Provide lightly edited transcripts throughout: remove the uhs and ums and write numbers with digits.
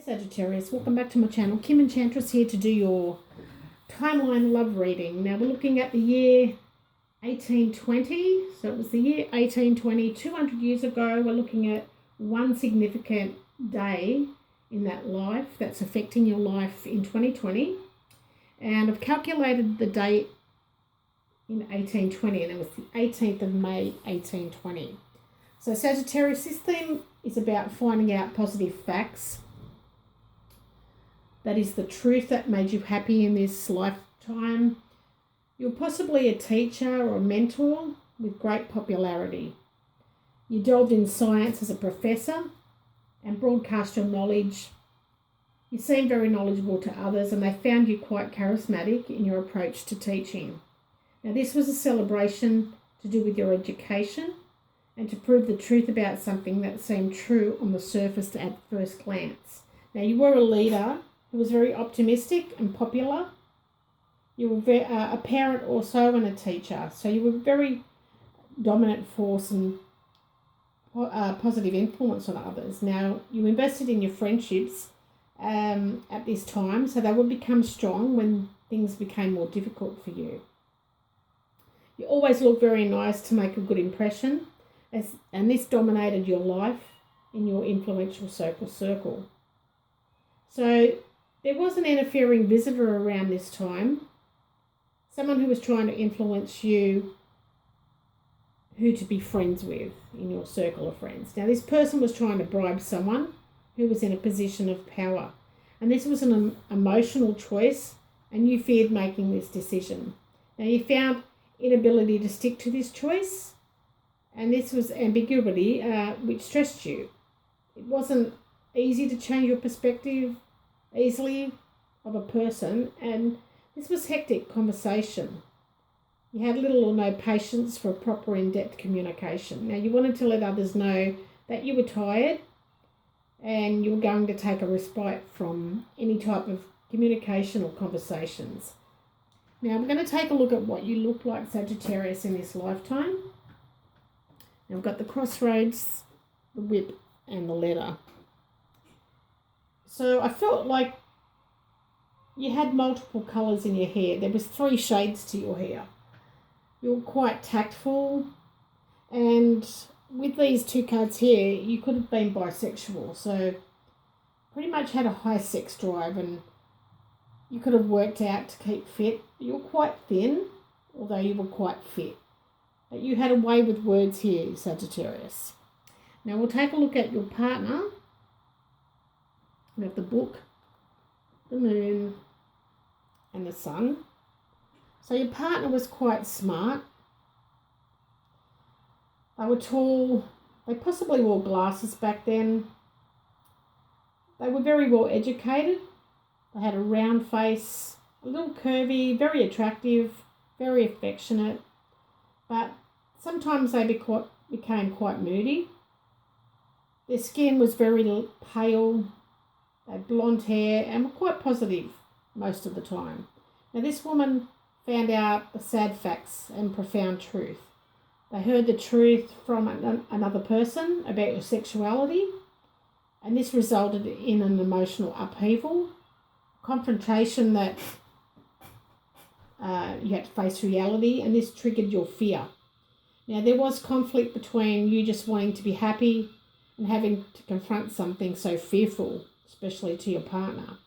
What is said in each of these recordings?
Sagittarius, welcome back to my channel. Kim Enchantress here to do your timeline love reading. Now we're looking at the year 1820. So it was the year 1820, 200 years ago. We're looking at one significant day in that life that's affecting your life in 2020. And I've calculated the date in 1820, and it was the 18th of May, 1820. So Sagittarius, this theme is about finding out positive facts. That is the truth that made you happy in this lifetime. You're possibly a teacher or a mentor with great popularity. You delved in science as a professor and broadcast your knowledge. You seemed very knowledgeable to others, and they found you quite charismatic in your approach to teaching. Now, this was a celebration to do with your education and to prove the truth about something that seemed true on the surface at first glance. Now, you were a leader who was very optimistic and popular. You were a parent also and a teacher. So you were a very dominant force and positive influence on others. Now, you invested in your friendships at this time, so they would become strong when things became more difficult for you. You always looked very nice to make a good impression, and this dominated your life in your influential circle. So there was an interfering visitor around this time, someone who was trying to influence you who to be friends with in your circle of friends. Now, this person was trying to bribe someone who was in a position of power, and this was an emotional choice, and you feared making this decision. Now, you found inability to stick to this choice, and this was ambiguity which stressed you. It wasn't easy to change your perspective easily of a person, and this was hectic conversation. You had little or no patience for proper in-depth communication. Now, you wanted to let others know that you were tired and you were going to take a respite from any type of communication or conversations. Now, we're going to take a look at what you look like, Sagittarius, in this lifetime. Now, we've got the crossroads, the whip, and the letter. So I felt like you had multiple colours in your hair. There was 3 shades to your hair. You were quite tactful, and with these 2 cards here, you could have been bisexual. So pretty much had a high sex drive, and you could have worked out to keep fit. You were quite thin, although you were quite fit. But you had a way with words here, Sagittarius. Now we'll take a look at your partner. We have the book, the moon, and the sun. So your partner was quite smart. They were tall. They possibly wore glasses back then. They were very well educated. They had a round face, a little curvy, very attractive, very affectionate. But sometimes they became quite moody. Their skin was very pale. They had blonde hair and were quite positive most of the time. Now, this woman found out the sad facts and profound truth. They heard the truth from another person about your sexuality, and this resulted in an emotional upheaval, confrontation that you had to face reality, and this triggered your fear. Now, there was conflict between you just wanting to be happy and having to confront something so fearful, especially to your partner.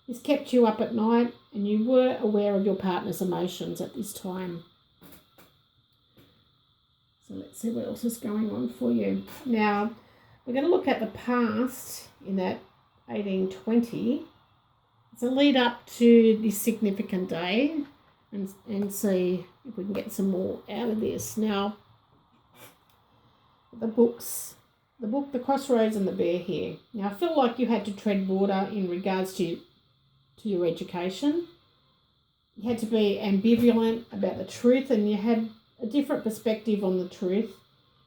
This kept you up at night, and you were aware of your partner's emotions at this time. So let's see what else is going on for you. Now, we're going to look at the past in that 1820. It's a lead up to this significant day, and see if we can get some more out of this. Now, the book, The Crossroads, and the Bear here. Now, I feel like you had to tread water in regards to your education. You had to be ambivalent about the truth, and you had a different perspective on the truth.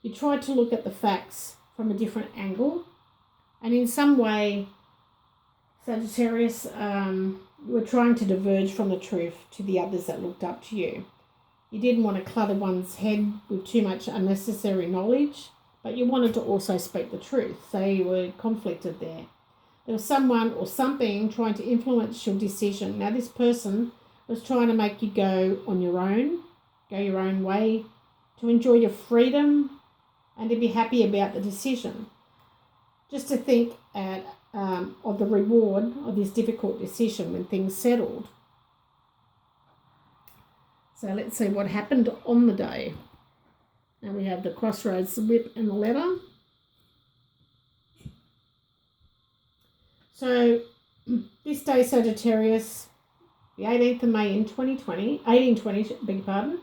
You tried to look at the facts from a different angle, and in some way, Sagittarius, you were trying to diverge from the truth to the others that looked up to you. You didn't want to clutter one's head with too much unnecessary knowledge, but you wanted to also speak the truth, so you were conflicted there. There was someone or something trying to influence your decision. Now, this person was trying to make you go on your own, go your own way, to enjoy your freedom and to be happy about the decision. Just to think of the reward of this difficult decision when things settled. So let's see what happened on the day. Now we have the crossroads, the whip and the letter. So this day, Sagittarius, the 18th of May in 1820, beg your pardon,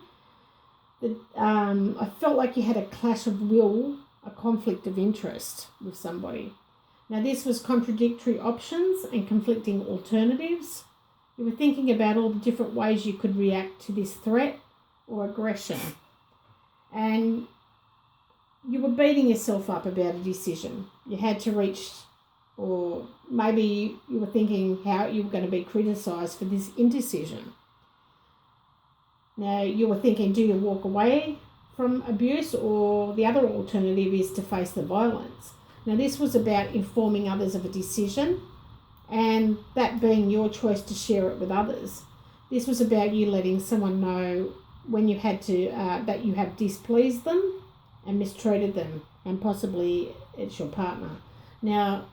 I felt like you had a clash of will, a conflict of interest with somebody. Now this was contradictory options and conflicting alternatives. You were thinking about all the different ways you could react to this threat or aggression. And you were beating yourself up about a decision. You had to reach, or maybe you were thinking how you were going to be criticised for this indecision. Now you were thinking, do you walk away from abuse, or the other alternative is to face the violence? Now this was about informing others of a decision and that being your choice to share it with others. This was about you letting someone know when you had to, that you have displeased them and mistreated them, and possibly it's your partner. Now,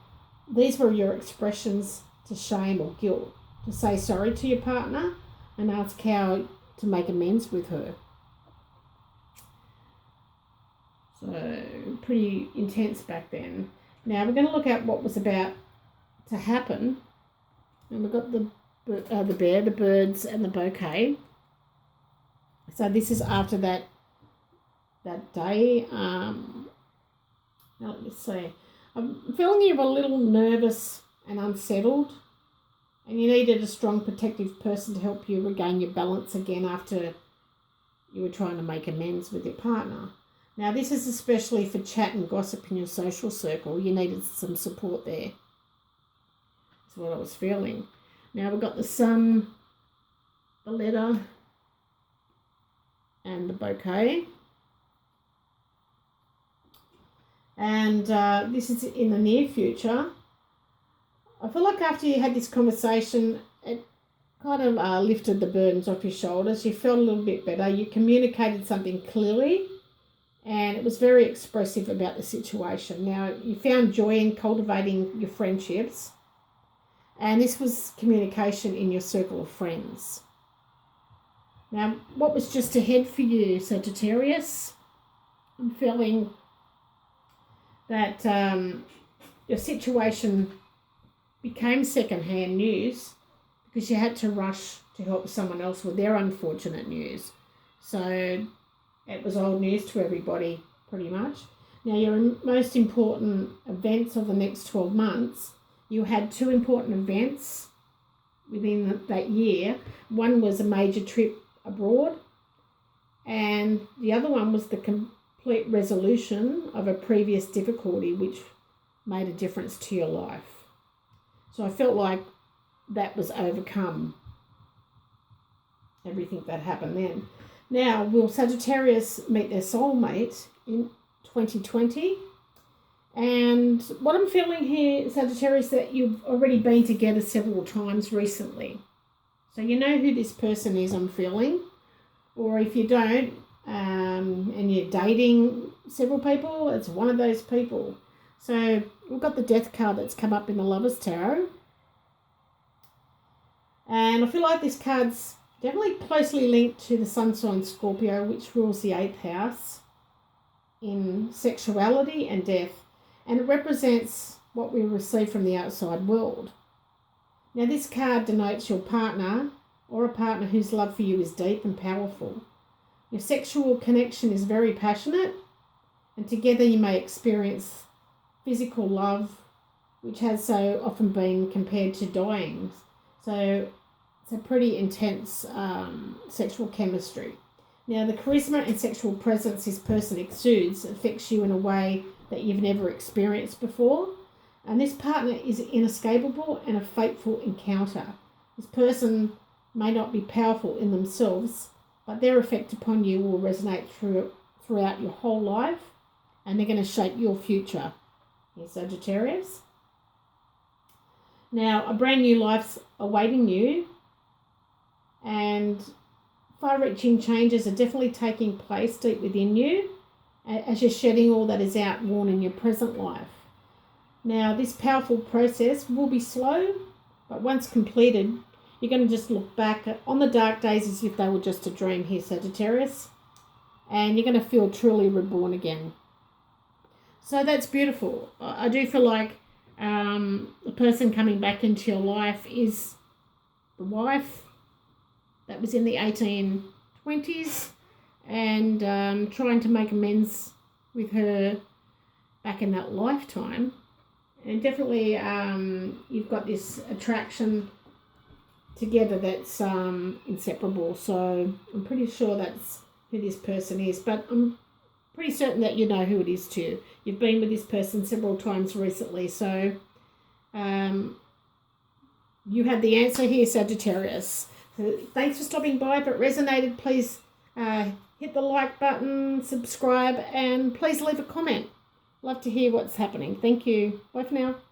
these were your expressions to shame or guilt, to say sorry to your partner and ask how to make amends with her. So, pretty intense back then. Now, we're going to look at what was about to happen. And we've got the bear, the birds and the bouquet. So this is after that day. Now let me see. I'm feeling you were a little nervous and unsettled, and you needed a strong protective person to help you regain your balance again after you were trying to make amends with your partner. Now this is especially for chat and gossip in your social circle. You needed some support there. That's what I was feeling. Now we've got the sun, the letter, and the bouquet. And this is in the near future. I feel like after you had this conversation, it kind of lifted the burdens off your shoulders. You felt a little bit better. You communicated something clearly, and it was very expressive about the situation. Now, you found joy in cultivating your friendships, and this was communication in your circle of friends. Now, what was just ahead for you, Sagittarius? I'm feeling that your situation became secondhand news because you had to rush to help someone else with their unfortunate news. So it was old news to everybody, pretty much. Now, your most important events of the next 12 months, you had two important events within that year. One was a major trip abroad, and the other one was the complete resolution of a previous difficulty which made a difference to your life. So I felt like that was overcome, everything that happened then. Now, will Sagittarius meet their soulmate in 2020? And what I'm feeling here, Sagittarius, that you've already been together several times recently. So you know who this person is, I'm feeling. Or if you don't, and you're dating several people, it's one of those people. So we've got the Death card that's come up in the Lovers Tarot. And I feel like this card's definitely closely linked to the Sun sign Scorpio, which rules the 8th house in sexuality and death. And it represents what we receive from the outside world. Now, this card denotes your partner or a partner whose love for you is deep and powerful. Your sexual connection is very passionate, and together you may experience physical love, which has so often been compared to dying. So it's a pretty intense sexual chemistry. Now, the charisma and sexual presence this person exudes affects you in a way that you've never experienced before. And this partner is inescapable and a fateful encounter. This person may not be powerful in themselves, but their effect upon you will resonate throughout your whole life, and they're going to shape your future. Here, Sagittarius. Now, a brand new life's awaiting you, and far-reaching changes are definitely taking place deep within you as you're shedding all that is outworn in your present life. Now, this powerful process will be slow, but once completed, you're going to just look back on the dark days as if they were just a dream here, Sagittarius, and you're going to feel truly reborn again. So that's beautiful. I do feel like the person coming back into your life is the wife that was in the 1820s and trying to make amends with her back in that lifetime. And definitely you've got this attraction together that's inseparable. So I'm pretty sure that's who this person is. But I'm pretty certain that you know who it is too. You've been with this person several times recently. So you have the answer here, Sagittarius. So thanks for stopping by. If it resonated, please hit the like button, subscribe, and please leave a comment. Love to hear what's happening. Thank you. Bye for now.